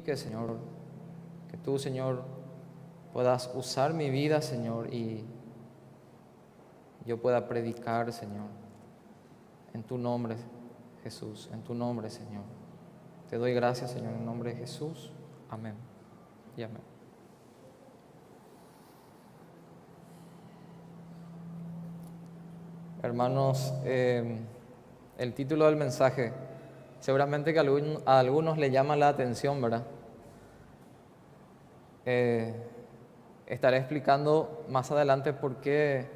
purifiques, Señor. Que tú, Señor, puedas usar mi vida, Señor, y yo pueda predicar, Señor, en tu nombre, Jesús, en tu nombre, Señor. Te doy gracias, Señor, en nombre de Jesús. Amén y amén. Hermanos, el título del mensaje, seguramente que a algunos le llama la atención, ¿verdad? Estaré explicando más adelante por qué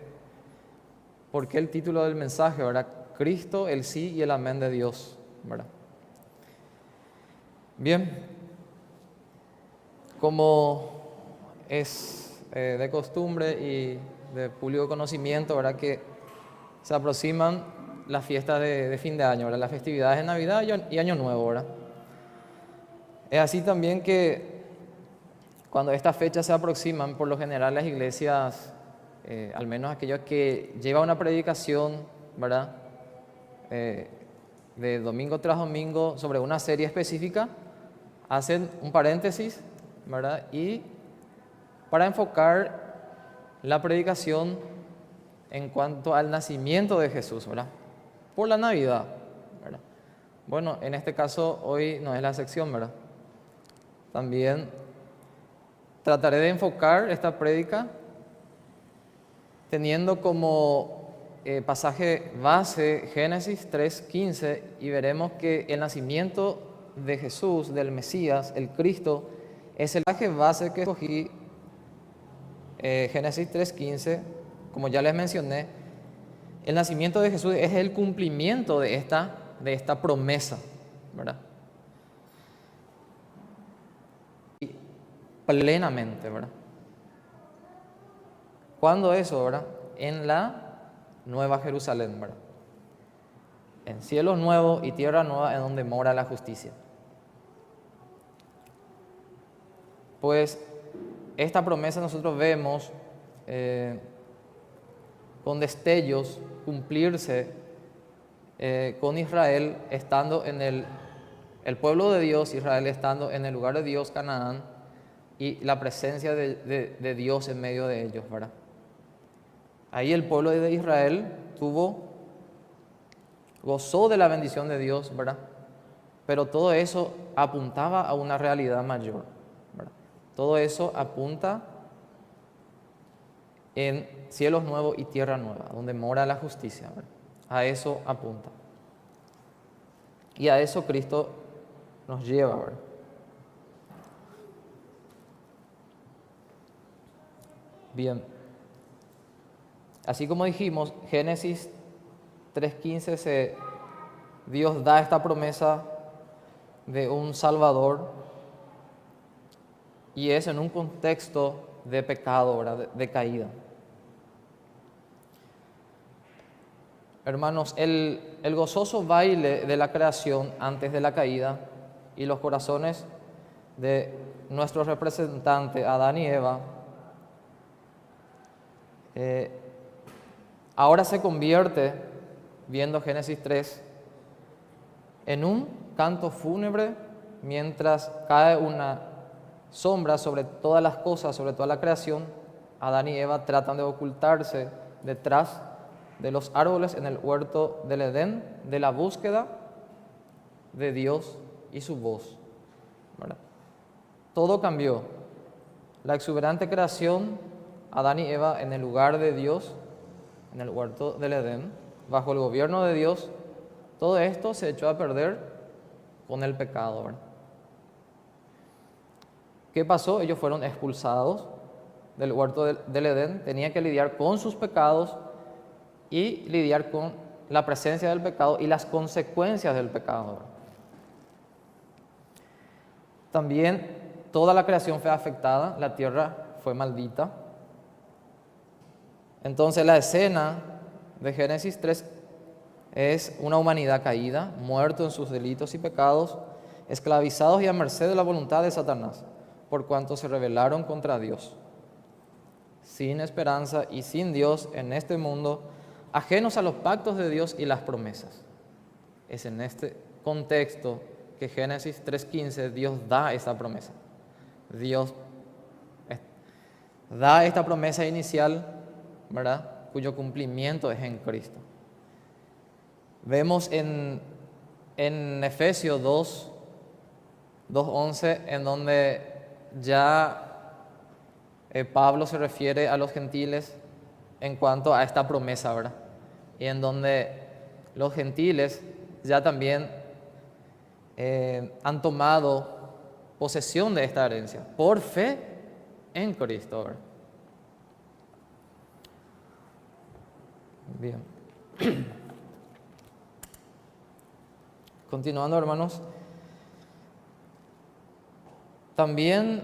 el título del mensaje, ¿verdad? Cristo, el sí y el amén de Dios, ¿verdad? Bien, como es de costumbre y de público conocimiento, ¿verdad? Que se aproximan las fiestas de fin de año, ¿verdad? Las festividades de Navidad y Año Nuevo, ¿verdad? Es así también que cuando estas fechas se aproximan, por lo general las iglesias, al menos aquellos que llevan una predicación, ¿verdad? De domingo tras domingo sobre una serie específica, hacen un paréntesis, ¿verdad? Y para enfocar la predicación en cuanto al nacimiento de Jesús, ¿verdad? Por la Navidad, ¿verdad? Bueno, en este caso hoy no es la sección, ¿verdad? También trataré de enfocar esta prédica teniendo como pasaje base Génesis 3:15 y veremos que el nacimiento de Jesús, del Mesías, el Cristo, es el pasaje base que escogí. Génesis 3:15, como ya les mencioné, el nacimiento de Jesús es el cumplimiento de esta promesa, ¿verdad? Y plenamente, ¿verdad? ¿Cuándo eso, verdad? En la Nueva Jerusalén, ¿verdad? En cielos nuevos y tierra nueva, en donde mora la justicia. Pues esta promesa nosotros vemos con destellos cumplirse con Israel estando en el pueblo de Dios, Israel estando en el lugar de Dios, Canaán, y la presencia de Dios en medio de ellos, ¿verdad? Ahí el pueblo de Israel gozó de la bendición de Dios, ¿verdad? Pero todo eso apuntaba a una realidad mayor, ¿verdad? Todo eso apunta en cielos nuevos y tierra nueva, donde mora la justicia, ¿verdad? A eso apunta. Y a eso Cristo nos lleva, ¿verdad? Bien. Así como dijimos, Génesis 3:15 Dios da esta promesa de un Salvador y es en un contexto de pecado, ¿verdad? De caída. Hermanos, el gozoso baile de la creación antes de la caída y los corazones de nuestros representantes, Adán y Eva, ahora se convierte, viendo Génesis 3, en un canto fúnebre mientras cae una sombra sobre todas las cosas, sobre toda la creación. Adán y Eva tratan de ocultarse detrás de los árboles en el huerto del Edén, de la búsqueda de Dios y su voz, ¿verdad? Todo cambió. La exuberante creación, Adán y Eva en el lugar de Dios, en el huerto del Edén, bajo el gobierno de Dios, todo esto se echó a perder con el pecado, ¿verdad? ¿Qué pasó? Ellos fueron expulsados del huerto del Edén, tenían que lidiar con sus pecados y lidiar con la presencia del pecado y las consecuencias del pecado, ¿verdad? También toda la creación fue afectada, la tierra fue maldita. Entonces la escena de Génesis 3 es una humanidad caída, muerto en sus delitos y pecados, esclavizados y a merced de la voluntad de Satanás, por cuanto se rebelaron contra Dios, sin esperanza y sin Dios en este mundo, ajenos a los pactos de Dios y las promesas. Es en este contexto que Génesis 3:15 Dios da esta promesa. Dios da esta promesa inicial, ¿verdad? Cuyo cumplimiento es en Cristo. Vemos en Efesios 2:11, en donde ya Pablo se refiere a los gentiles en cuanto a esta promesa, ¿verdad? Y en donde los gentiles ya también han tomado posesión de esta herencia por fe en Cristo, ¿verdad? Bien. Continuando, hermanos. También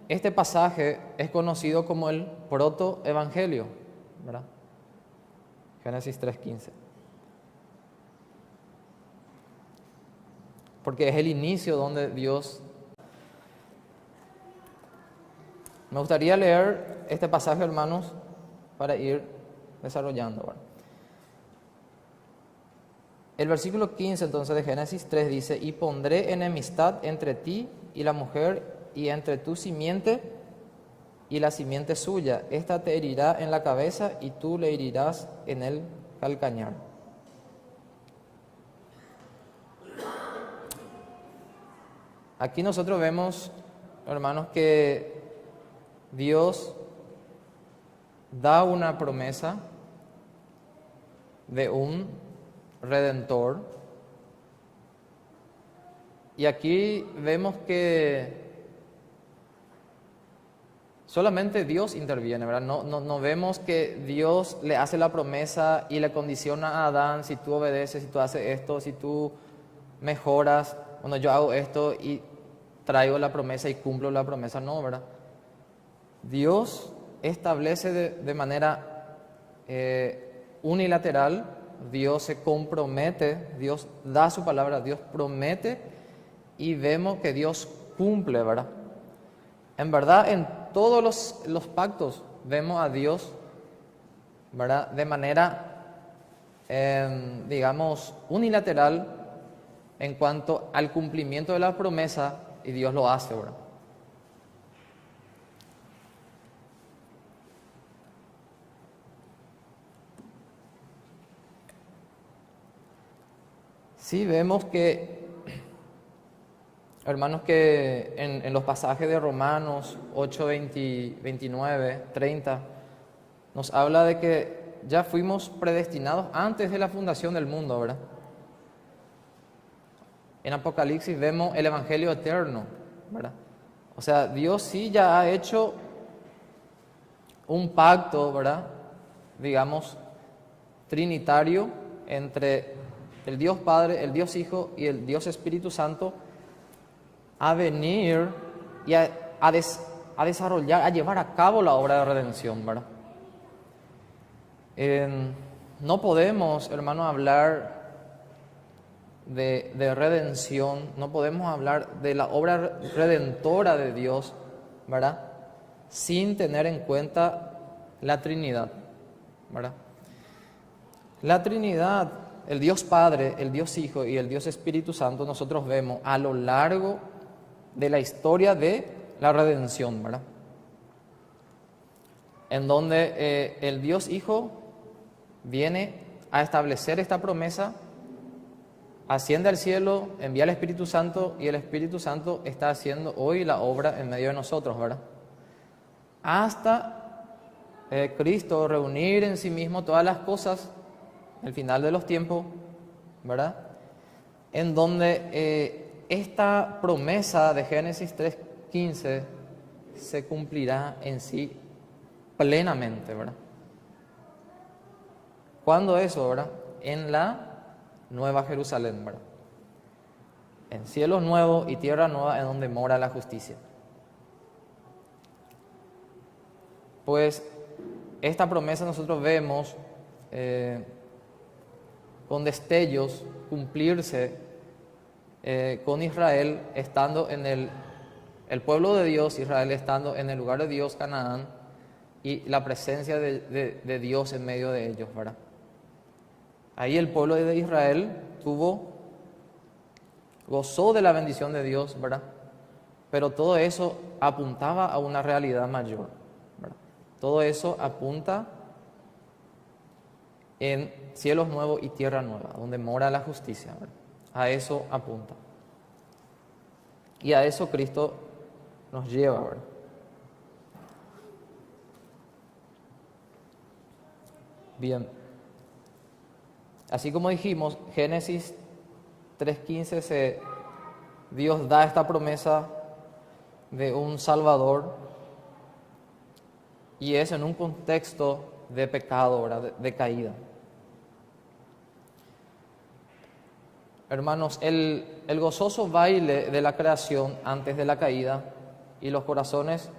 este pasaje es conocido como el protoevangelio, ¿verdad? Génesis 3:15. Porque es el inicio donde Dios... Me gustaría leer este pasaje, hermanos, para ir desarrollando, ¿verdad? El versículo 15 entonces de Génesis 3 dice: y pondré enemistad entre ti y la mujer, y entre tu simiente y la simiente suya. Esta te herirá en la cabeza y tú le herirás en el calcañar. Aquí nosotros vemos, hermanos, que Dios da una promesa de un redentor. Y aquí vemos que solamente Dios interviene, ¿verdad? No vemos que Dios le hace la promesa y le condiciona a Adán: si tú obedeces, si tú haces esto, si tú mejoras, bueno, yo hago esto y traigo la promesa y cumplo la promesa. No, ¿verdad? Dios establece de manera unilateral, Dios se compromete, Dios da su palabra, Dios promete, y vemos que Dios cumple, ¿verdad? En verdad, en todos los pactos vemos a Dios, ¿verdad?, de manera, digamos, unilateral en cuanto al cumplimiento de la promesa, y Dios lo hace, ¿verdad? Sí, vemos que, hermanos, que en los pasajes de Romanos 8, 29, 30, nos habla de que ya fuimos predestinados antes de la fundación del mundo, ¿verdad? En Apocalipsis vemos el Evangelio eterno, ¿verdad? O sea, Dios sí ya ha hecho un pacto, ¿verdad?, digamos, trinitario entre el Dios Padre, el Dios Hijo y el Dios Espíritu Santo, a venir y a desarrollar, a llevar a cabo la obra de redención, ¿verdad? No podemos, hermanos, hablar de redención, no podemos hablar de la obra redentora de Dios, ¿verdad?, sin tener en cuenta la Trinidad, ¿verdad? La Trinidad, el Dios Padre, el Dios Hijo y el Dios Espíritu Santo, nosotros vemos a lo largo de la historia de la redención, ¿verdad? En donde el Dios Hijo viene a establecer esta promesa, asciende al cielo, envía al Espíritu Santo, y el Espíritu Santo está haciendo hoy la obra en medio de nosotros, ¿verdad? Hasta Cristo reunir en sí mismo todas las cosas, el final de los tiempos, ¿verdad?, en donde esta promesa de Génesis 3:15 se cumplirá en sí plenamente, ¿verdad? ¿Cuándo eso, verdad? En la Nueva Jerusalén, ¿verdad? En cielos nuevos y tierra nueva, en donde mora la justicia. Pues esta promesa nosotros vemos con destellos cumplirse con Israel estando en el pueblo de Dios, Israel estando en el lugar de Dios, Canaán, y la presencia de Dios en medio de ellos, ¿verdad? Ahí el pueblo de Israel tuvo gozó de la bendición de Dios, ¿verdad? Pero todo eso apuntaba a una realidad mayor, ¿verdad? Todo eso apunta en cielos nuevos y tierra nueva, donde mora la justicia, ¿verdad? A eso apunta. Y a eso Cristo nos lleva, ¿verdad? Bien. Así como dijimos, Génesis 3:15 Dios da esta promesa de un Salvador y es en un contexto de pecado, ¿verdad? De caída. Hermanos, el gozoso baile de la creación antes de la caída y los corazones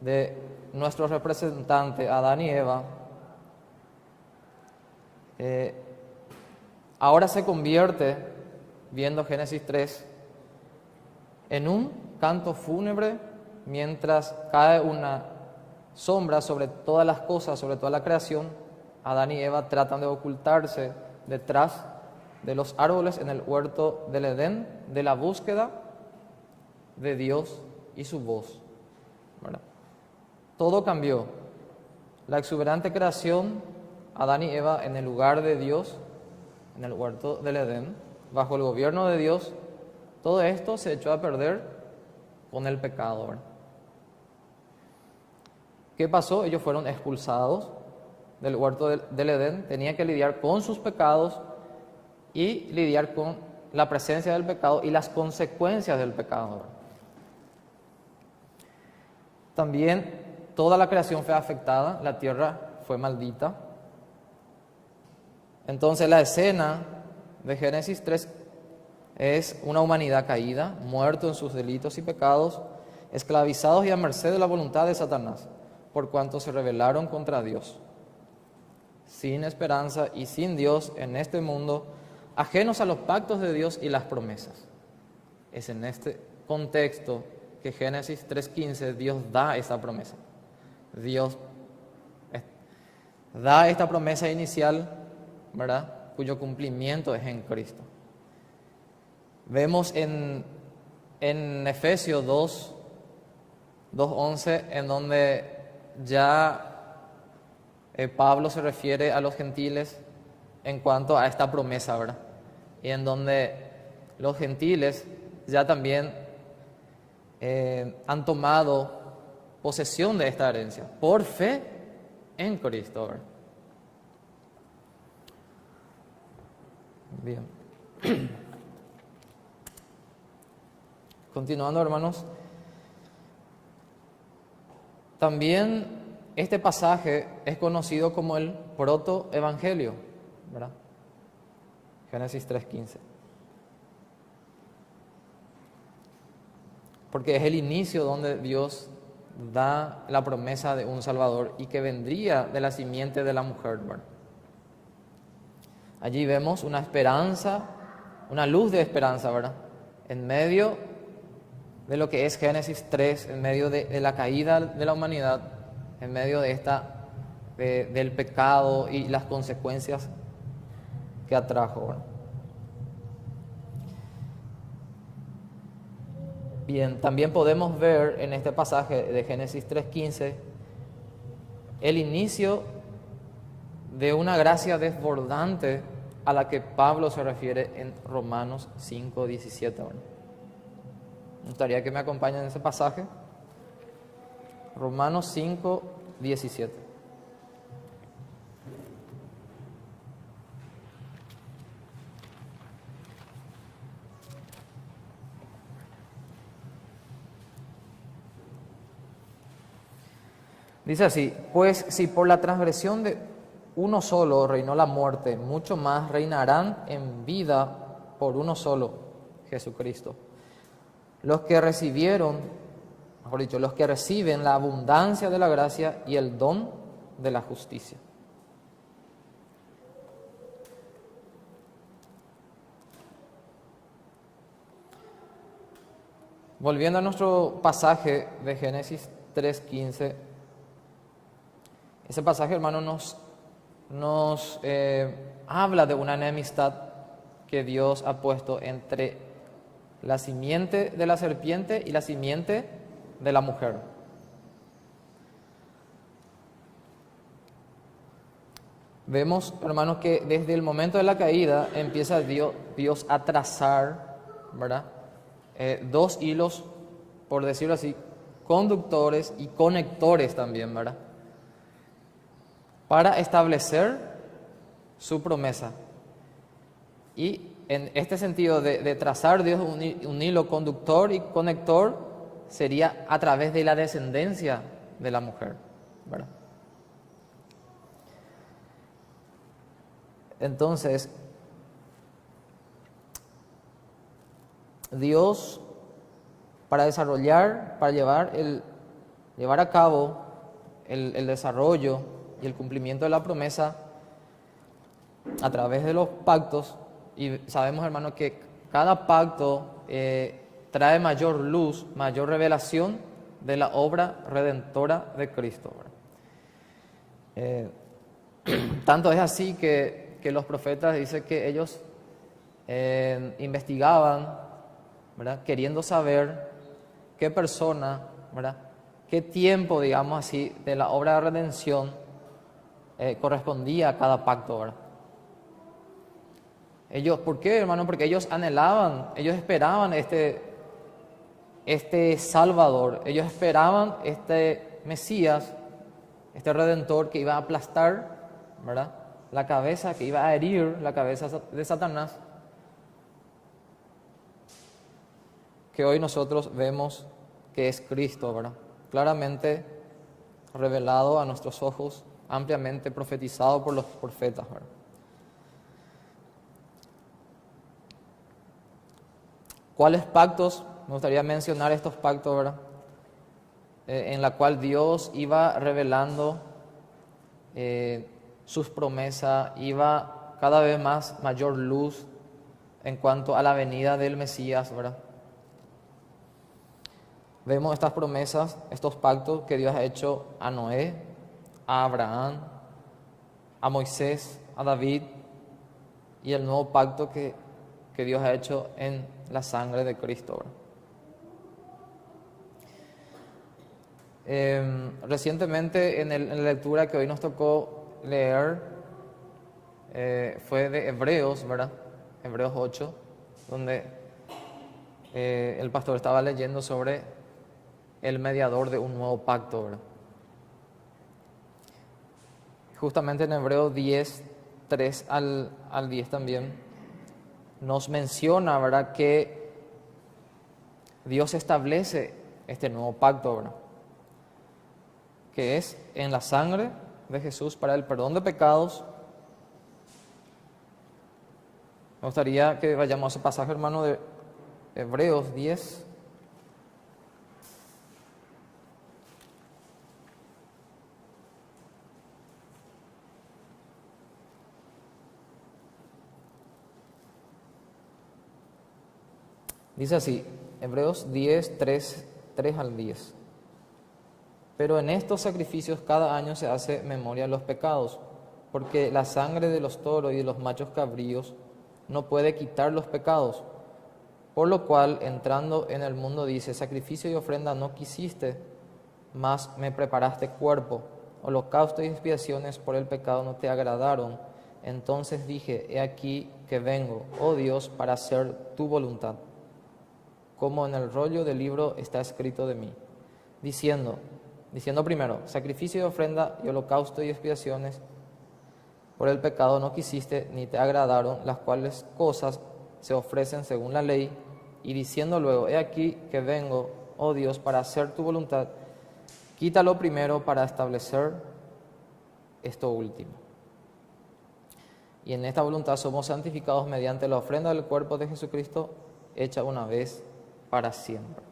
de nuestros representantes, Adán y Eva, ahora se convierte, viendo Génesis 3, en un canto fúnebre mientras cae una sombra sobre todas las cosas, sobre toda la creación. Adán y Eva tratan de ocultarse detrás de los árboles en el huerto del Edén, de la búsqueda de Dios y su voz, ¿verdad? Todo cambió. La exuberante creación, Adán y Eva en el lugar de Dios, en el huerto del Edén, bajo el gobierno de Dios, todo esto se echó a perder con el pecado, ¿verdad? ¿Qué pasó? Ellos fueron expulsados del huerto del Edén, tenían que lidiar con sus pecados y lidiar con la presencia del pecado y las consecuencias del pecado, ¿verdad? También toda la creación fue afectada, la tierra fue maldita. Entonces la escena de Génesis 3 es una humanidad caída, muerto en sus delitos y pecados, esclavizados y a merced de la voluntad de Satanás, por cuanto se rebelaron contra Dios, sin esperanza y sin Dios en este mundo, ajenos a los pactos de Dios y las promesas. Es en este contexto que Génesis 3:15 Dios da esa promesa. Dios da esta promesa inicial, ¿verdad?, cuyo cumplimiento es en Cristo. Vemos en Efesios 2:11, en donde ya Pablo se refiere a los gentiles en cuanto a esta promesa, ¿verdad? Y en donde los gentiles ya también han tomado posesión de esta herencia por fe en Cristo, ¿verdad? Bien. Continuando, hermanos, también este pasaje es conocido como el protoevangelio, ¿verdad? Génesis 3:15. Porque es el inicio donde Dios da la promesa de un Salvador y que vendría de la simiente de la mujer, ¿verdad? Allí vemos una esperanza, una luz de esperanza, ¿verdad? En medio de lo que es Génesis 3, en medio de la caída de la humanidad, en medio de del pecado y las consecuencias que atrajo, ¿verdad? Bien, también podemos ver en este pasaje de Génesis 3:15 el inicio de una gracia desbordante a la que Pablo se refiere en Romanos 5:17. ¿verdad? Me gustaría que me acompañen en ese pasaje. Romanos 5:17. Dice así: pues si por la transgresión de uno solo reinó la muerte, mucho más reinarán en vida por uno solo, Jesucristo. Los que recibieron, mejor dicho, los que reciben la abundancia de la gracia y el don de la justicia. Volviendo a nuestro pasaje de Génesis 3:15, ese pasaje, hermano, nos habla de una enemistad que Dios ha puesto entre la simiente de la serpiente y la simiente de la mujer. Vemos, hermanos, que desde el momento de la caída empieza Dios a trazar, ¿verdad? Dos hilos, por decirlo así, conductores y conectores también, ¿verdad? Para establecer su promesa. Y en este sentido de trazar Dios un hilo conductor y conector sería a través de la descendencia de la mujer, ¿verdad? Entonces, Dios, para llevar a cabo el desarrollo y el cumplimiento de la promesa a través de los pactos, y sabemos, hermanos, que cada pacto trae mayor luz, mayor revelación de la obra redentora de Cristo, ¿verdad? Tanto es así que los profetas dicen que ellos investigaban, ¿verdad?, queriendo saber qué persona, ¿verdad?, qué tiempo, digamos así, de la obra de redención correspondía a cada pacto, ¿verdad? ¿Por qué, hermano? Porque ellos anhelaban, ellos esperaban este Salvador, ellos esperaban este Mesías, este Redentor que iba a aplastar, ¿verdad?, la cabeza, que iba a herir la cabeza de Satanás, que hoy nosotros vemos que es Cristo, ¿verdad?, claramente revelado a nuestros ojos, ampliamente profetizado por los profetas, ¿verdad? ¿Cuáles pactos? Me gustaría mencionar estos pactos, ¿verdad?, en la cual Dios iba revelando sus promesas, iba cada vez más mayor luz en cuanto a la venida del Mesías, ¿verdad? Vemos estas promesas, estos pactos que Dios ha hecho a Noé, a Abraham, a Moisés, a David, y el nuevo pacto que Dios ha hecho en la sangre de Cristo, ¿verdad? Recientemente en la lectura que hoy nos tocó leer fue de Hebreos, ¿verdad? Hebreos 8, donde el pastor estaba leyendo sobre el mediador de un nuevo pacto, ¿verdad? Justamente en Hebreos 10, 3 al 10 también nos menciona, ¿verdad?, que Dios establece este nuevo pacto, ¿verdad?, que es en la sangre de Jesús para el perdón de pecados. Me gustaría que vayamos a ese pasaje, hermano, de Hebreos 10. Dice así, Hebreos 10, 3 al 10. Pero en estos sacrificios cada año se hace memoria de los pecados, porque la sangre de los toros y de los machos cabríos no puede quitar los pecados. Por lo cual, entrando en el mundo, dice, sacrificio y ofrenda no quisiste, mas me preparaste cuerpo. Holocausto y expiaciones por el pecado no te agradaron. Entonces dije, he aquí que vengo, oh Dios, para hacer tu voluntad. Como en el rollo del libro está escrito de mí, diciendo primero, sacrificio y ofrenda y holocausto y expiaciones por el pecado no quisiste ni te agradaron, las cuales cosas se ofrecen según la ley, y diciendo luego, he aquí que vengo, oh Dios, para hacer tu voluntad, quítalo primero para establecer esto último. Y en esta voluntad somos santificados mediante la ofrenda del cuerpo de Jesucristo, hecha una vez para siempre.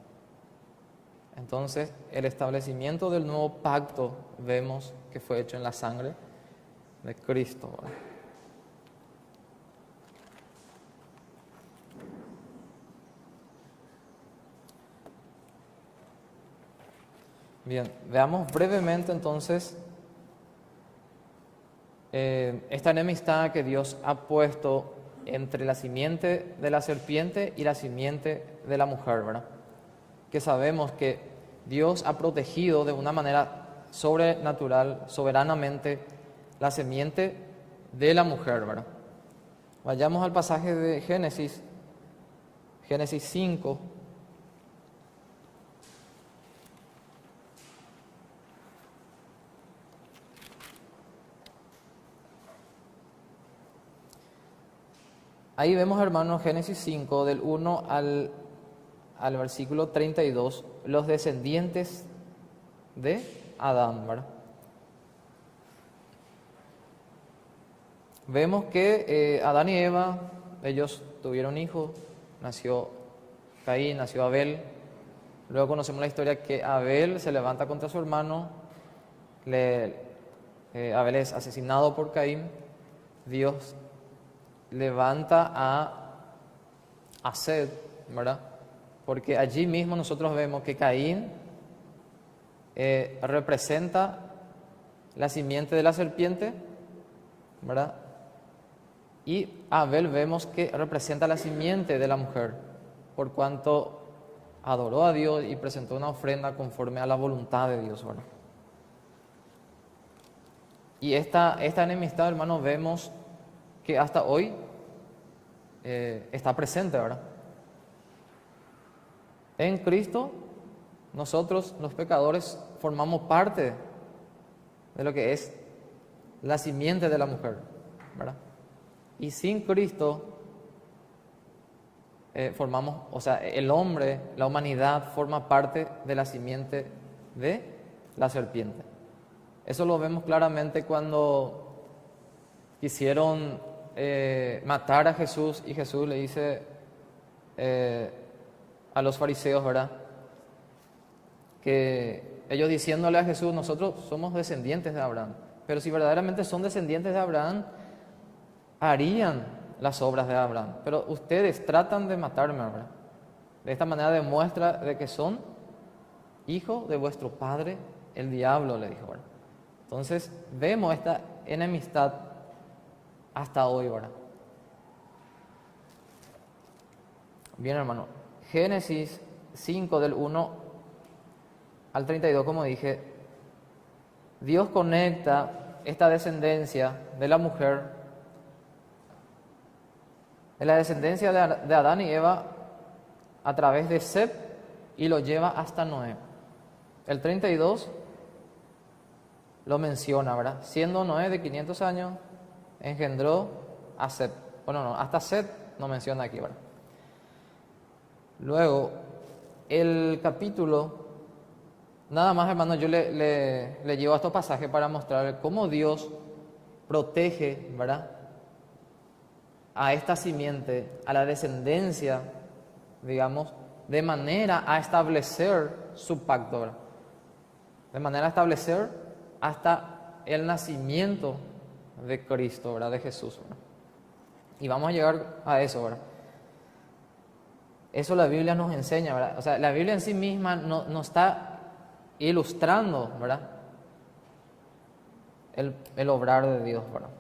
Entonces, el establecimiento del nuevo pacto vemos que fue hecho en la sangre de Cristo, ¿verdad? Bien, veamos brevemente entonces esta enemistad que Dios ha puesto entre la simiente de la serpiente y la simiente de la mujer, ¿verdad? Que sabemos que Dios ha protegido de una manera sobrenatural, soberanamente, la simiente de la mujer, ¿verdad? Vayamos al pasaje de Génesis 5. Ahí vemos, hermanos, Génesis 5, del 1 al versículo 32, los descendientes de Adán, ¿verdad? Vemos que Adán y Eva, ellos tuvieron hijos, nació Caín, nació Abel. Luego conocemos la historia que Abel se levanta contra su hermano, Abel es asesinado por Caín. Dios levanta a Set, ¿verdad? Porque allí mismo nosotros vemos que Caín representa la simiente de la serpiente, ¿verdad? Y Abel vemos que representa la simiente de la mujer, por cuanto adoró a Dios y presentó una ofrenda conforme a la voluntad de Dios, ¿verdad? Y esta enemistad, hermanos, vemos que hasta hoy está presente, ¿verdad? En Cristo, nosotros, los pecadores, formamos parte de lo que es la simiente de la mujer, ¿verdad? Y sin Cristo formamos, o sea, el hombre, la humanidad forma parte de la simiente de la serpiente. Eso lo vemos claramente cuando quisieron matar a Jesús y Jesús le dice a los fariseos, ¿verdad? Que ellos diciéndole a Jesús, nosotros somos descendientes de Abraham, pero si verdaderamente son descendientes de Abraham, harían las obras de Abraham, pero ustedes tratan de matarme, ¿verdad? De esta manera demuestra de que son hijos de vuestro padre, el diablo, le dijo, ¿verdad? Entonces vemos esta enemistad hasta hoy, ¿verdad? Bien, hermano, Génesis 5 del 1 al 32, como dije, Dios conecta esta descendencia de la mujer, de la descendencia de Adán y Eva, a través de Set, y lo lleva hasta Noé. El 32 lo menciona, ¿verdad? Siendo Noé de 500 años, engendró a Set. Bueno, no, hasta Set no menciona aquí, ¿verdad? Luego, el capítulo, nada más, hermano, yo le llevo a estos pasajes para mostrar cómo Dios protege, ¿verdad?, a esta simiente, a la descendencia, digamos, de manera a establecer su pacto, ¿verdad? De manera a establecer hasta el nacimiento de Cristo, ¿verdad?, de Jesús, ¿verdad? Y vamos a llegar a eso, ¿verdad? Eso la Biblia nos enseña, ¿verdad? O sea, la Biblia en sí misma nos está ilustrando, ¿verdad?, el obrar de Dios, ¿verdad?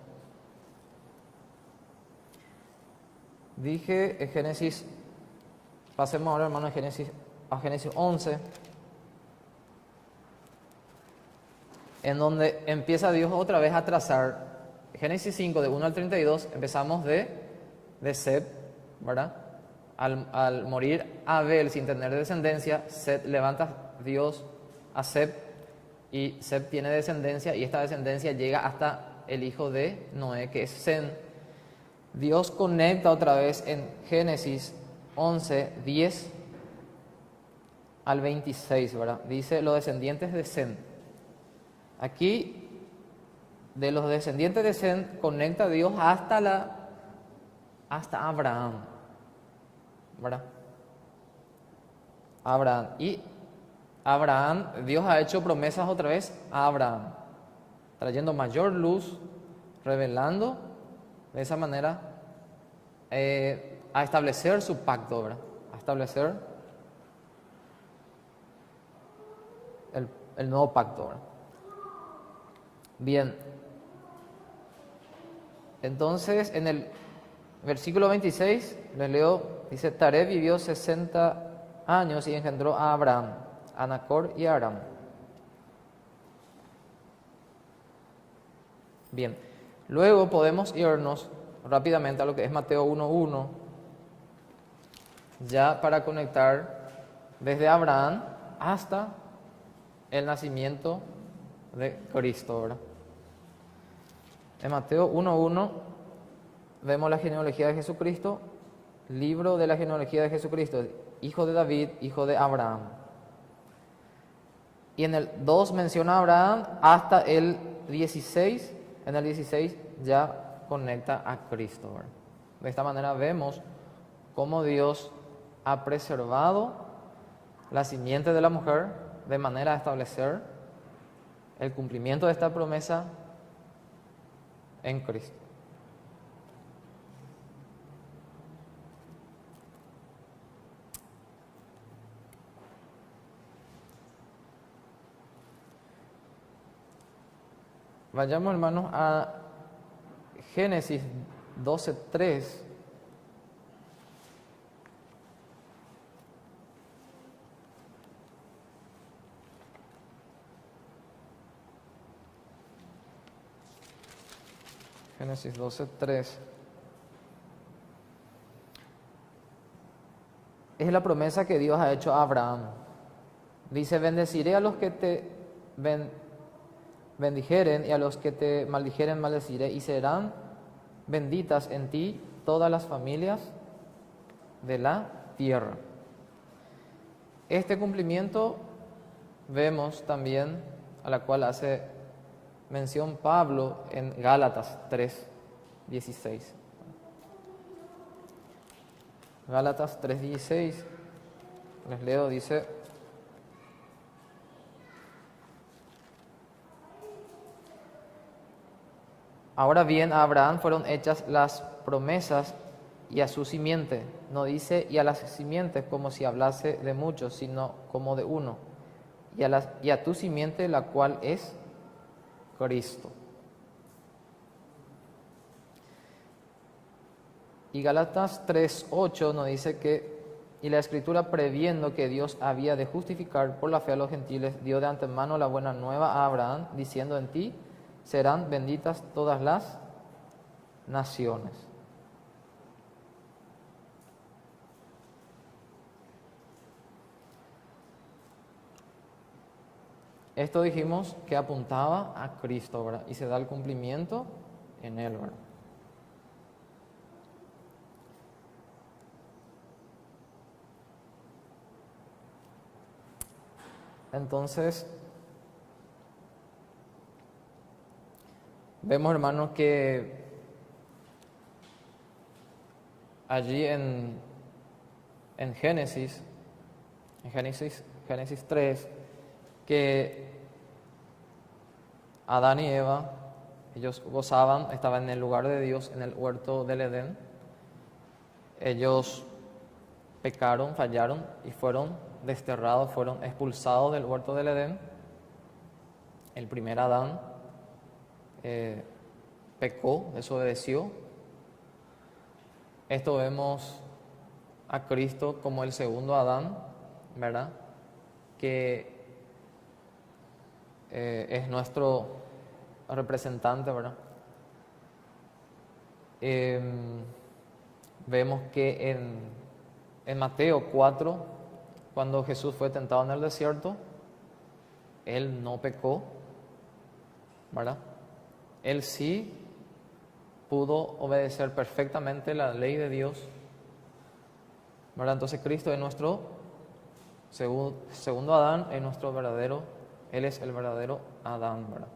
Dije en Génesis, pasemos ahora, hermano, a Génesis 11, en donde empieza Dios otra vez a trazar. Génesis 5, de 1 al 32, empezamos de Set, ¿verdad? Al morir Abel sin tener descendencia, Set levanta Dios a Set, y Set tiene descendencia, y esta descendencia llega hasta el hijo de Noé, que es Sem. Dios conecta otra vez en Génesis 11, 10 al 26, ¿verdad? Dice, los descendientes de Sem. Aquí, de los descendientes de Sem, conecta Dios hasta Abraham, ¿verdad? Abraham. Y Abraham, Dios ha hecho promesas otra vez a Abraham, trayendo mayor luz, revelando de esa manera a establecer su pacto, ¿verdad? A establecer el nuevo pacto, ¿verdad? Bien, entonces en el Versículo 26, les leo, dice, Taré vivió 60 años y engendró a Abraham, a Nacor y a Aram. Bien, luego podemos irnos rápidamente a lo que es Mateo 1:1, ya para conectar desde Abraham hasta el nacimiento de Cristo, ¿verdad? En Mateo 1:1 vemos la genealogía de Jesucristo, libro de la genealogía de Jesucristo, hijo de David, hijo de Abraham. Y en el 2 menciona a Abraham hasta el 16, en el 16 ya conecta a Cristo, ¿verdad? De esta manera vemos cómo Dios ha preservado la simiente de la mujer de manera a establecer el cumplimiento de esta promesa en Cristo. Vayamos, hermanos, a Génesis 12:3. Génesis 12:3. Es la promesa que Dios ha hecho a Abraham. Dice, bendeciré a los que te bendijeren y a los que te maldijeren maldeciré, y serán benditas en ti todas las familias de la tierra. Este cumplimiento vemos también a la cual hace mención Pablo en Gálatas 3:16. Gálatas 3:16, les leo, dice, ahora bien, a Abraham fueron hechas las promesas y a su simiente. No dice y a las simientes como si hablase de muchos, sino como de uno. Y a tu simiente, la cual es Cristo. Y Gálatas 3:8 nos dice que, y la Escritura, previendo que Dios había de justificar por la fe a los gentiles, dio de antemano la buena nueva a Abraham, diciendo, en ti serán benditas todas las naciones. Esto dijimos que apuntaba a Cristo, ¿verdad? Y se da el cumplimiento en Él, ¿verdad? Entonces, vemos, hermanos, que allí en Génesis 3, que Adán y Eva, ellos gozaban, estaban en el lugar de Dios, en el huerto del Edén. Ellos pecaron, fallaron y fueron desterrados, fueron expulsados del huerto del Edén. El primer Adán pecó, desobedeció. Esto vemos a Cristo como el segundo Adán, ¿verdad? Que es nuestro representante, ¿verdad? Vemos que en Mateo 4, cuando Jesús fue tentado en el desierto, Él no pecó, ¿verdad? Él sí pudo obedecer perfectamente la ley de Dios, ¿verdad? Entonces Cristo es nuestro segundo Adán, es nuestro verdadero, Él es el verdadero Adán, ¿verdad?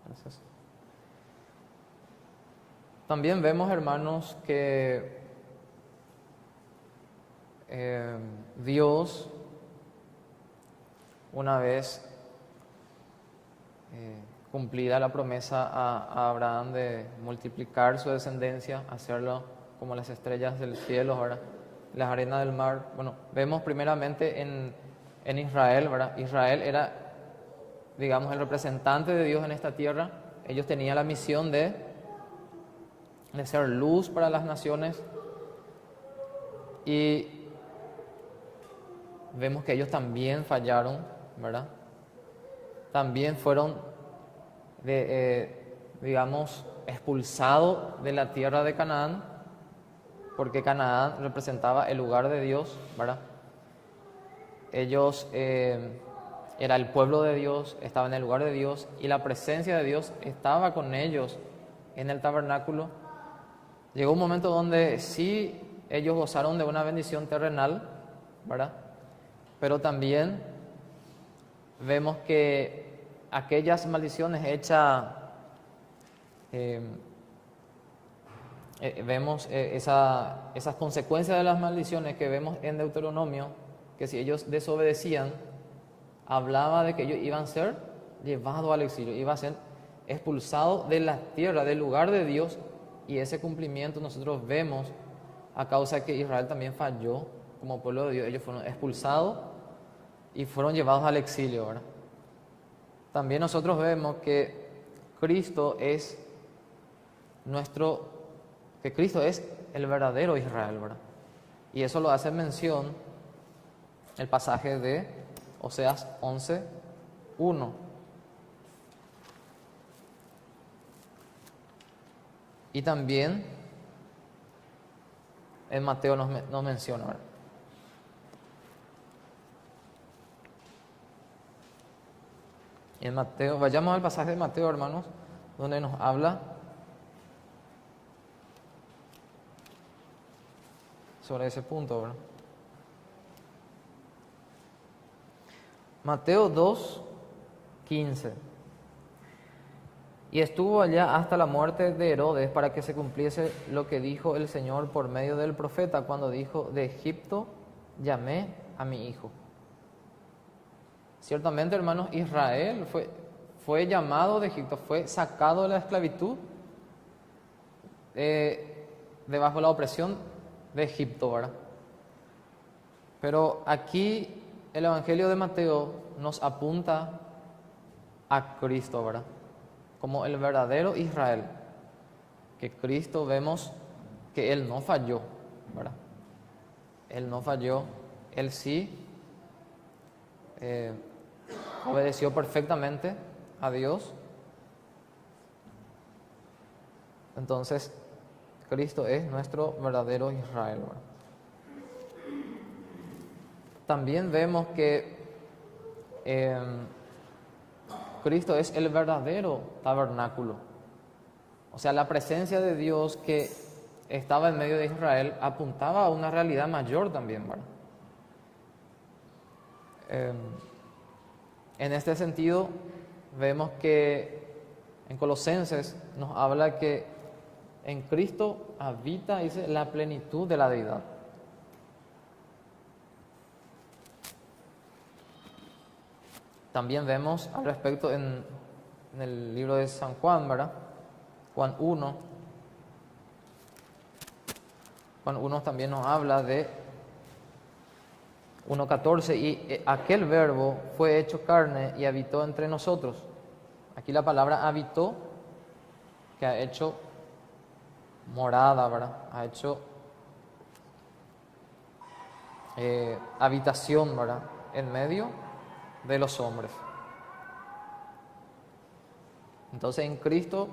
Gracias. También vemos, hermanos, que Dios, una vez cumplida la promesa a Abraham de multiplicar su descendencia, hacerlo como las estrellas del cielo, ¿verdad? Las arenas del mar. Bueno, vemos primeramente en Israel, ¿verdad? Israel era digamos, el representante de Dios en esta tierra. Ellos tenían la misión de ser luz para las naciones, y vemos que ellos también fallaron, ¿verdad? También fueron, digamos, expulsados de la tierra de Canaán, porque Canaán representaba el lugar de Dios, ¿verdad? Ellos era el pueblo de Dios, estaba en el lugar de Dios, y la presencia de Dios estaba con ellos en el tabernáculo. Llegó un momento donde sí ellos gozaron de una bendición terrenal, ¿verdad? Pero también vemos que aquellas maldiciones hechas, vemos esas consecuencias de las maldiciones que vemos en Deuteronomio, que si ellos desobedecían, hablaba de que ellos iban a ser llevados al exilio, iban a ser expulsados de la tierra, del lugar de Dios, y ese cumplimiento nosotros vemos a causa de que Israel también falló como pueblo de Dios. Ellos fueron expulsados y fueron llevados al exilio, ¿verdad? También nosotros vemos que Cristo es el verdadero Israel, ¿verdad? Y eso lo hace mención el pasaje de Oseas 11:1. Y también en Mateo nos menciona, ¿verdad? Y en Mateo, vayamos al pasaje de Mateo, hermanos, donde nos habla sobre ese punto, ¿verdad? Mateo 2:15. Y estuvo allá hasta la muerte de Herodes, para que se cumpliese lo que dijo el Señor por medio del profeta, cuando dijo: de Egipto llamé a mi hijo. Ciertamente, hermanos, Israel fue llamado de Egipto, fue sacado de la esclavitud, debajo de la opresión de Egipto, ¿verdad? Pero aquí el Evangelio de Mateo nos apunta a Cristo, ¿verdad? Como el verdadero Israel, que Cristo vemos que Él no falló, ¿verdad? Él no falló, Él sí obedeció perfectamente a Dios. Entonces, Cristo es nuestro verdadero Israel, ¿verdad? También vemos que Cristo es el verdadero tabernáculo. O sea, la presencia de Dios que estaba en medio de Israel apuntaba a una realidad mayor también, ¿verdad? En este sentido, vemos que en Colosenses nos habla que en Cristo habita, dice, la plenitud de la deidad. También vemos al respecto en el libro de San Juan, ¿verdad? Juan 1. Juan 1 también nos habla de 1:14, y aquel verbo fue hecho carne y habitó entre nosotros. Aquí la palabra habitó, que ha hecho morada, ¿verdad? Ha hecho habitación, ¿verdad? En medio de los hombres. Entonces en Cristo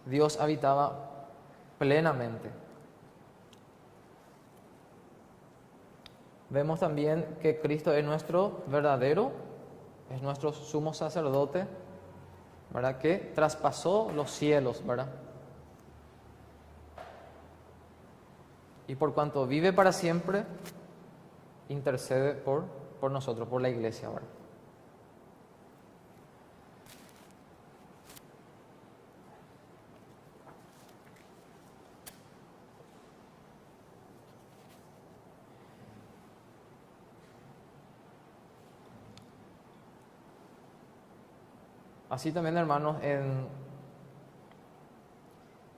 Dios habitaba plenamente. Vemos también que Cristo es nuestro verdadero, es nuestro sumo sacerdote, ¿verdad? Que traspasó los cielos, ¿verdad? Y por cuanto vive para siempre, intercede por nosotros, por la iglesia, ¿verdad? Así también, hermanos,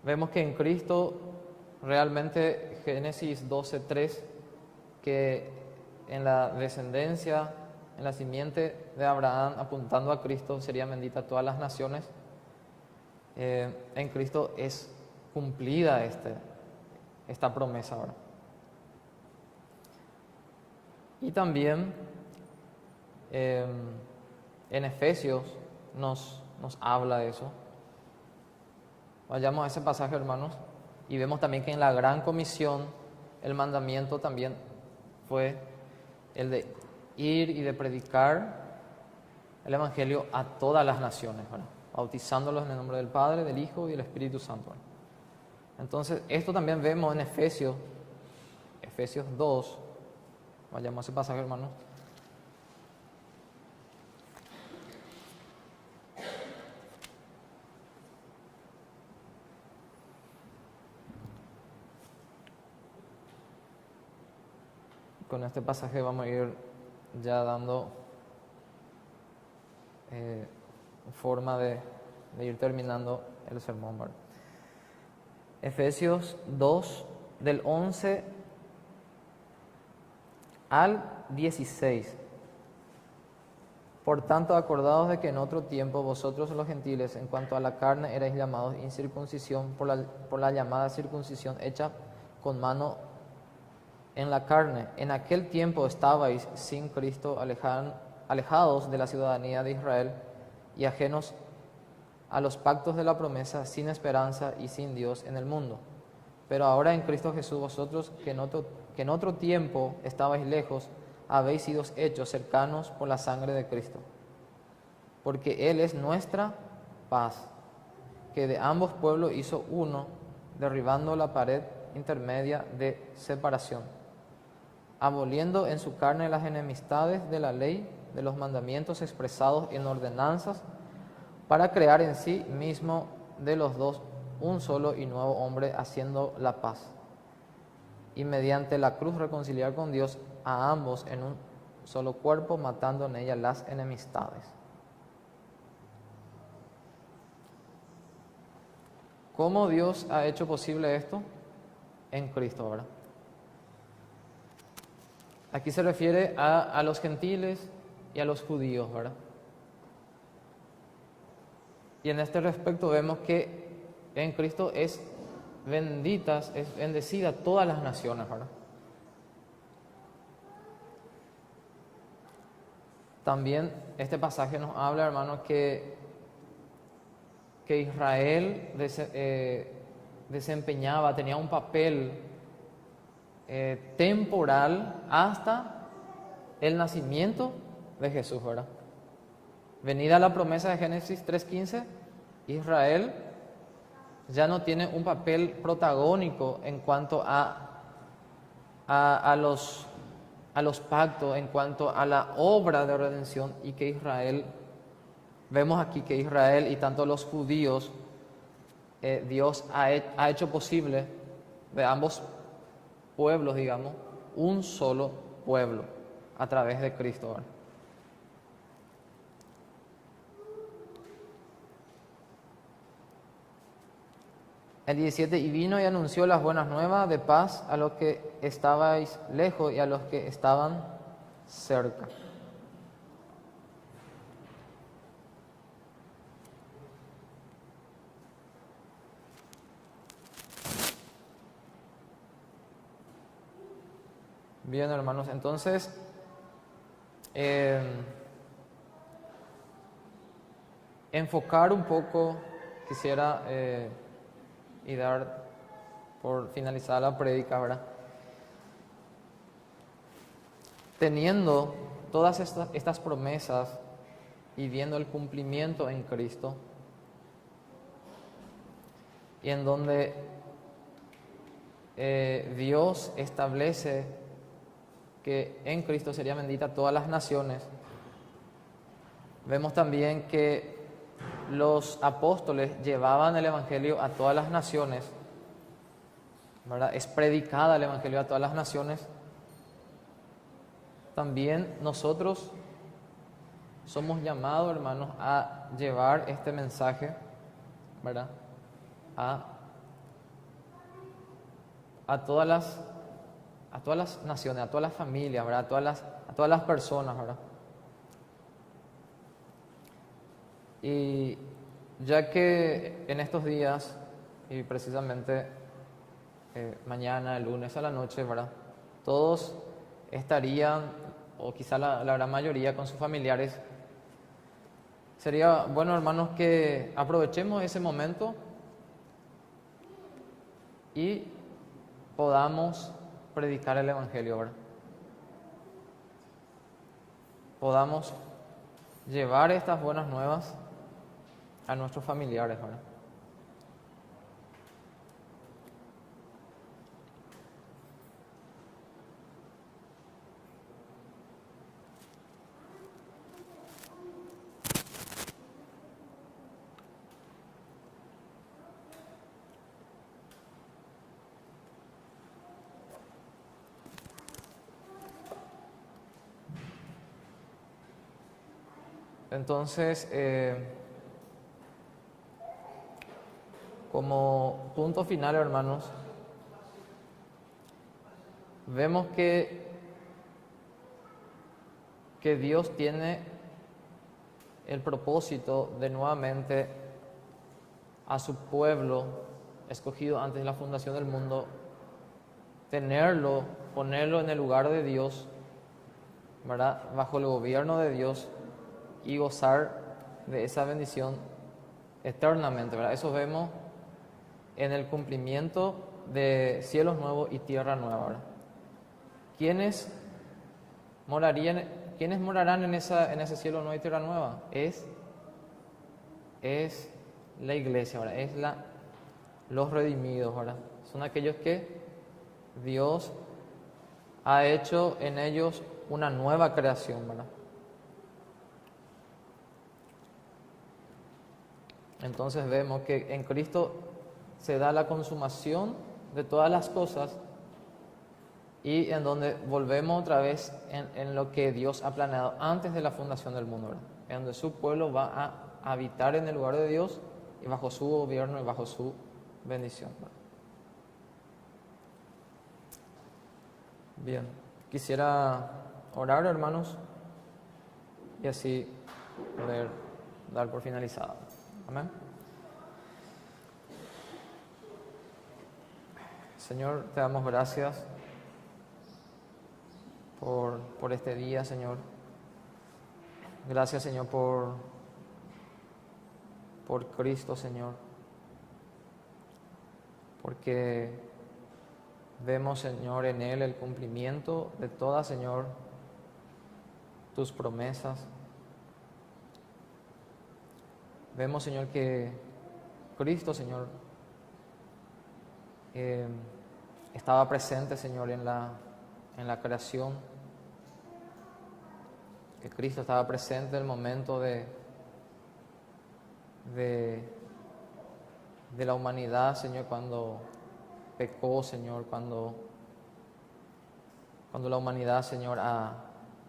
vemos que en Cristo realmente Génesis 12:3, que en la descendencia en la simiente de Abraham, apuntando a Cristo, serían benditas todas las naciones. En Cristo es cumplida esta promesa ahora. Y también en Efesios nos habla de eso. Vayamos a ese pasaje, hermanos, y vemos también que en la gran comisión el mandamiento también fue el de ir y de predicar el Evangelio a todas las naciones, ¿verdad? Bautizándolos en el nombre del Padre, del Hijo y del Espíritu Santo, ¿verdad? Entonces, esto también vemos en Efesios 2. Vayamos a ese pasaje, hermanos. Con este pasaje vamos a ir ya dando forma de ir terminando el sermón, ¿verdad? Efesios 2, del 11 al 16. Por tanto, acordaos de que en otro tiempo vosotros los gentiles, en cuanto a la carne, erais llamados incircuncisión por la llamada circuncisión hecha con mano en la carne. En aquel tiempo estabais sin Cristo, alejados de la ciudadanía de Israel y ajenos a los pactos de la promesa, sin esperanza y sin Dios en el mundo. Pero ahora en Cristo Jesús vosotros, que en otro tiempo estabais lejos, habéis sido hechos cercanos por la sangre de Cristo. Porque Él es nuestra paz, que de ambos pueblos hizo uno, derribando la pared intermedia de separación, aboliendo en su carne las enemistades de la ley, de los mandamientos expresados en ordenanzas, para crear en sí mismo de los dos un solo y nuevo hombre, haciendo la paz, y mediante la cruz reconciliar con Dios a ambos en un solo cuerpo, matando en ella las enemistades. ¿Cómo Dios ha hecho posible esto? En Cristo, ¿verdad? Aquí se refiere a los gentiles y a los judíos, ¿verdad? Y en este respecto vemos que en Cristo es bendecida todas las naciones, ¿verdad? También este pasaje nos habla, hermanos, que Israel tenía un papel temporal hasta el nacimiento de Jesús, ¿verdad? Venida la promesa de Génesis 3:15, Israel ya no tiene un papel protagónico en cuanto a los pactos, en cuanto a la obra de redención, y que Israel, vemos aquí que Israel y tanto los judíos, Dios ha hecho posible de ambos pueblos, digamos, un solo pueblo a través de Cristo, ¿verdad? El 17, y vino y anunció las buenas nuevas de paz a los que estabais lejos y a los que estaban cerca. Bien, hermanos, entonces enfocar un poco, quisiera y dar por finalizada la prédica, ¿verdad? Teniendo todas estas promesas y viendo el cumplimiento en Cristo, y en donde Dios establece que en Cristo sería bendita todas las naciones, vemos también que los apóstoles llevaban el Evangelio a todas las naciones, ¿verdad? Es predicada el Evangelio a todas las naciones. También nosotros somos llamados, hermanos, a llevar este mensaje, ¿verdad? A todas las naciones, a todas las familias, ¿verdad? A todas las personas, ¿verdad? Y ya que en estos días, y precisamente mañana, el lunes a la noche, ¿verdad? Todos estarían, o quizá la gran mayoría, con sus familiares. Sería bueno, hermanos, que aprovechemos ese momento y podamos predicar el Evangelio, ¿verdad? Podamos llevar estas buenas nuevas a nuestros familiares, ¿verdad? Entonces, como punto final, hermanos, vemos que Dios tiene el propósito de nuevamente a su pueblo escogido antes de la fundación del mundo, tenerlo, ponerlo en el lugar de Dios, ¿verdad? Bajo el gobierno de Dios y gozar de esa bendición eternamente, ¿verdad? Eso vemos en el cumplimiento de cielos nuevos y tierra nueva, ¿verdad? ¿Quiénes morarán en ese cielo nuevo y tierra nueva? Es la iglesia, ¿verdad? Es los redimidos, ¿verdad? Son aquellos que Dios ha hecho en ellos una nueva creación, ¿verdad? Entonces vemos que en Cristo se da la consumación de todas las cosas y en donde volvemos otra vez en lo que Dios ha planeado antes de la fundación del mundo, ¿verdad? En donde su pueblo va a habitar en el lugar de Dios y bajo su gobierno y bajo su bendición, ¿verdad? Bien, quisiera orar, hermanos, y así poder dar por finalizado. Amén. Señor, te damos gracias por este día, Señor. Gracias, Señor, por Cristo, Señor. Porque vemos, Señor, en Él el cumplimiento de todas, Señor, tus promesas. Vemos, Señor, que Cristo, Señor, estaba presente, Señor, en la creación. Que Cristo estaba presente en el momento de la humanidad, Señor, cuando pecó, Señor, cuando la humanidad, Señor,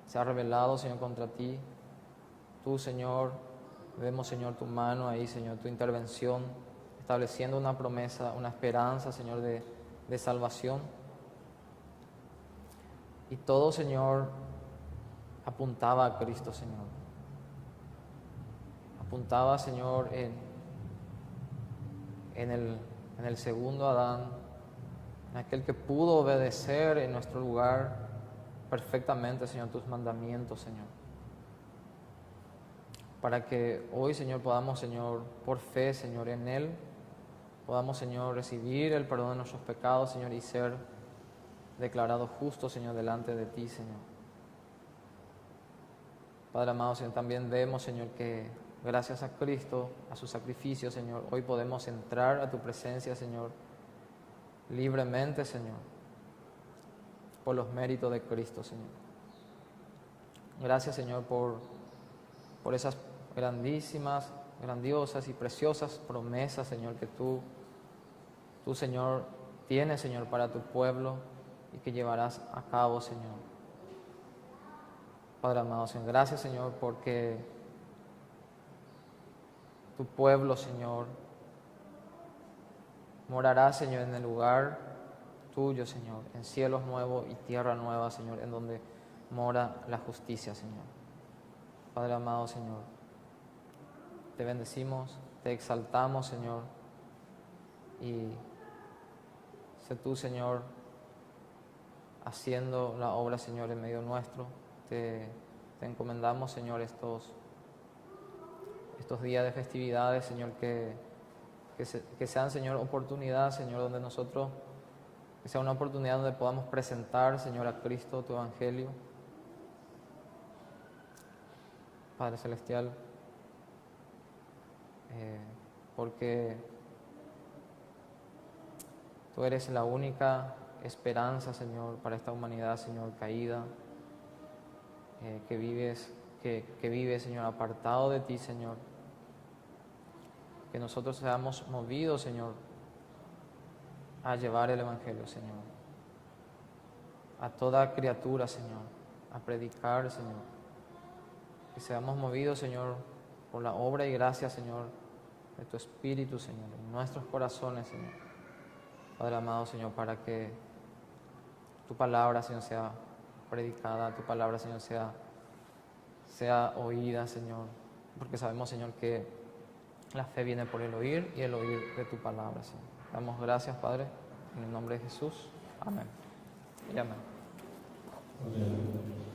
se ha rebelado, Señor, contra ti. Tú, Señor, vemos, Señor, tu mano ahí, Señor, tu intervención, estableciendo una promesa, una esperanza, Señor, de salvación. Y todo, Señor, apuntaba a Cristo, Señor. Apuntaba, Señor, en el segundo Adán, en aquel que pudo obedecer en nuestro lugar perfectamente, Señor, tus mandamientos, Señor. Para que hoy, Señor, podamos, Señor, por fe, Señor, en Él, podamos, Señor, recibir el perdón de nuestros pecados, Señor, y ser declarados justos, Señor, delante de ti, Señor. Padre amado, Señor, también vemos, Señor, que gracias a Cristo, a su sacrificio, Señor, hoy podemos entrar a tu presencia, Señor, libremente, Señor, por los méritos de Cristo, Señor. Gracias, Señor, por esas grandísimas, grandiosas y preciosas promesas, Señor, que tú, Señor, tienes, Señor, para tu pueblo y que llevarás a cabo, Señor. Padre amado, Señor, gracias, Señor, porque tu pueblo, Señor, morará, Señor, en el lugar tuyo, Señor, en cielos nuevos y tierra nueva, Señor, en donde mora la justicia, Señor. Padre amado, Señor, te bendecimos, te exaltamos, Señor, y sé tú, Señor, haciendo la obra, Señor, en medio nuestro. Te encomendamos, Señor, estos días de festividades, Señor, que sean, Señor, oportunidades, Señor, donde nosotros, que sea una oportunidad donde podamos presentar, Señor, a Cristo, tu Evangelio. Padre Celestial, porque tú eres la única esperanza, Señor, para esta humanidad, Señor, caída, que vive, Señor, apartado de ti, Señor. Que nosotros seamos movidos, Señor, a llevar el Evangelio, Señor, a toda criatura, Señor, a predicar, Señor. Que seamos movidos, Señor, por la obra y gracia, Señor, de tu Espíritu, Señor, en nuestros corazones, Señor. Padre amado, Señor, para que tu palabra, Señor, sea predicada, tu palabra, Señor, sea oída, Señor, porque sabemos, Señor, que la fe viene por el oír y el oír de tu palabra, Señor. Damos gracias, Padre, en el nombre de Jesús. Amén. Y amén. Amén.